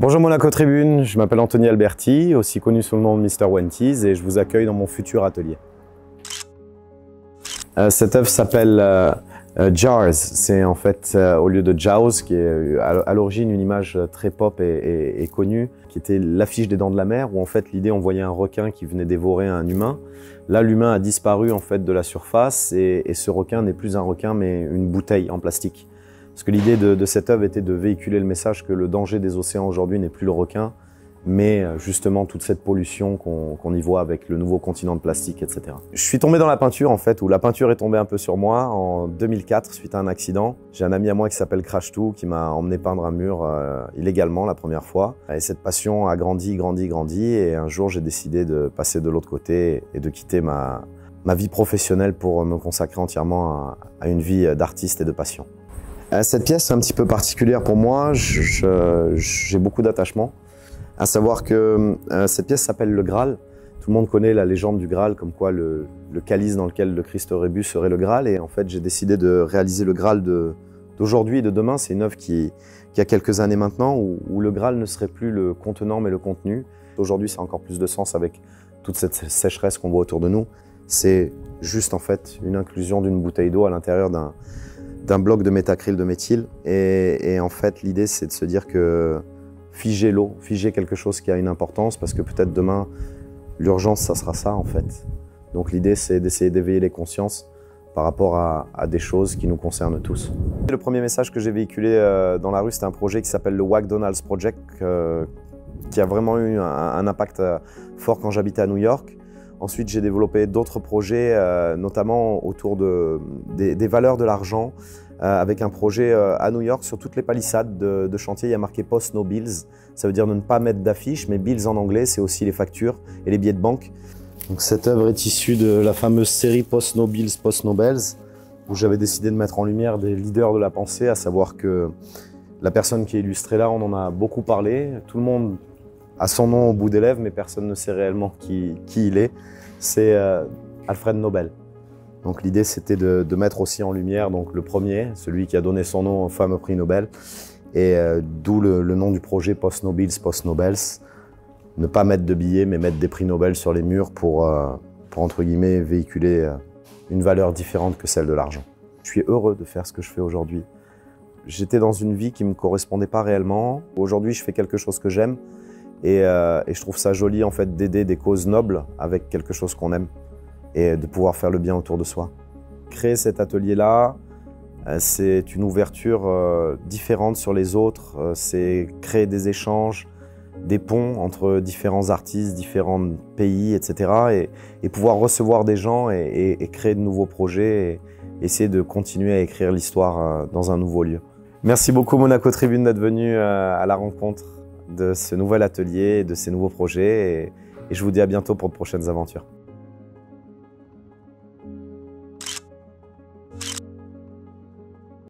Bonjour Monaco Tribune, je m'appelle Anthony Alberti, aussi connu sous le nom de Mr. Wenties, et je vous accueille dans mon futur atelier. Cette œuvre s'appelle Jars. C'est en fait au lieu de Jaws, qui est à l'origine une image très pop et connue, qui était l'affiche des Dents de la Mer, où en fait l'idée on voyait un requin qui venait dévorer un humain. Là l'humain a disparu en fait de la surface et ce requin n'est plus un requin mais une bouteille en plastique. Parce que l'idée de cette œuvre était de véhiculer le message que le danger des océans aujourd'hui n'est plus le requin, mais justement toute cette pollution qu'on y voit avec le nouveau continent de plastique, etc. Je suis tombé dans la peinture en fait, où la peinture est tombée un peu sur moi en 2004 suite à un accident. J'ai un ami à moi qui s'appelle Crash2 qui m'a emmené peindre un mur illégalement la première fois. Et cette passion a grandi et un jour j'ai décidé de passer de l'autre côté et de quitter ma vie professionnelle pour me consacrer entièrement à une vie d'artiste et de passion. Cette pièce est un petit peu particulière pour moi, j'ai beaucoup d'attachement. À savoir que cette pièce s'appelle le Graal. Tout le monde connaît la légende du Graal, comme quoi le calice dans lequel le Christ aurait bu serait le Graal. Et en fait, j'ai décidé de réaliser le Graal d'aujourd'hui et de demain. C'est une œuvre qui a quelques années maintenant, où le Graal ne serait plus le contenant, mais le contenu. Aujourd'hui, ça a encore plus de sens avec toute cette sécheresse qu'on voit autour de nous. C'est juste en fait une inclusion d'une bouteille d'eau à l'intérieur d'un bloc de métacryl de méthyle. Et en fait, l'idée, c'est de se dire que figer l'eau, figer quelque chose qui a une importance, parce que peut-être demain, l'urgence, ça sera ça, en fait. Donc l'idée, c'est d'essayer d'éveiller les consciences par rapport à des choses qui nous concernent tous. Le premier message que j'ai véhiculé dans la rue, c'était un projet qui s'appelle le McDonald's Project, qui a vraiment eu un impact fort quand j'habitais à New York. Ensuite, j'ai développé d'autres projets, notamment autour des valeurs de l'argent, avec un projet à New York sur toutes les palissades de chantier. Il y a marqué Post No Bills, ça veut dire de ne pas mettre d'affiches, mais bills en anglais, c'est aussi les factures et les billets de banque. Donc, cette œuvre est issue de la fameuse série Post No Bills, Post No Bells, où j'avais décidé de mettre en lumière des leaders de la pensée, à savoir que la personne qui est illustrée là, on en a beaucoup parlé. Tout le monde a son nom au bout des lèvres, mais personne ne sait réellement qui il est. C'est Alfred Nobel. Donc l'idée, c'était de mettre aussi en lumière donc, le premier, celui qui a donné son nom au fameux prix Nobel, et d'où le nom du projet Post No Bills, Post No Bells. Ne pas mettre de billets, mais mettre des prix Nobel sur les murs pour entre guillemets, véhiculer une valeur différente que celle de l'argent. Je suis heureux de faire ce que je fais aujourd'hui. J'étais dans une vie qui ne me correspondait pas réellement. Aujourd'hui, je fais quelque chose que j'aime. Et je trouve ça joli en fait d'aider des causes nobles avec quelque chose qu'on aime et de pouvoir faire le bien autour de soi. Créer cet atelier-là, c'est une ouverture différente sur les autres, c'est créer des échanges, des ponts entre différents artistes, différents pays, etc. Et pouvoir recevoir des gens et créer de nouveaux projets et essayer de continuer à écrire l'histoire dans un nouveau lieu. Merci beaucoup Monaco Tribune d'être venu à la rencontre de ce nouvel atelier, de ces nouveaux projets et je vous dis à bientôt pour de prochaines aventures.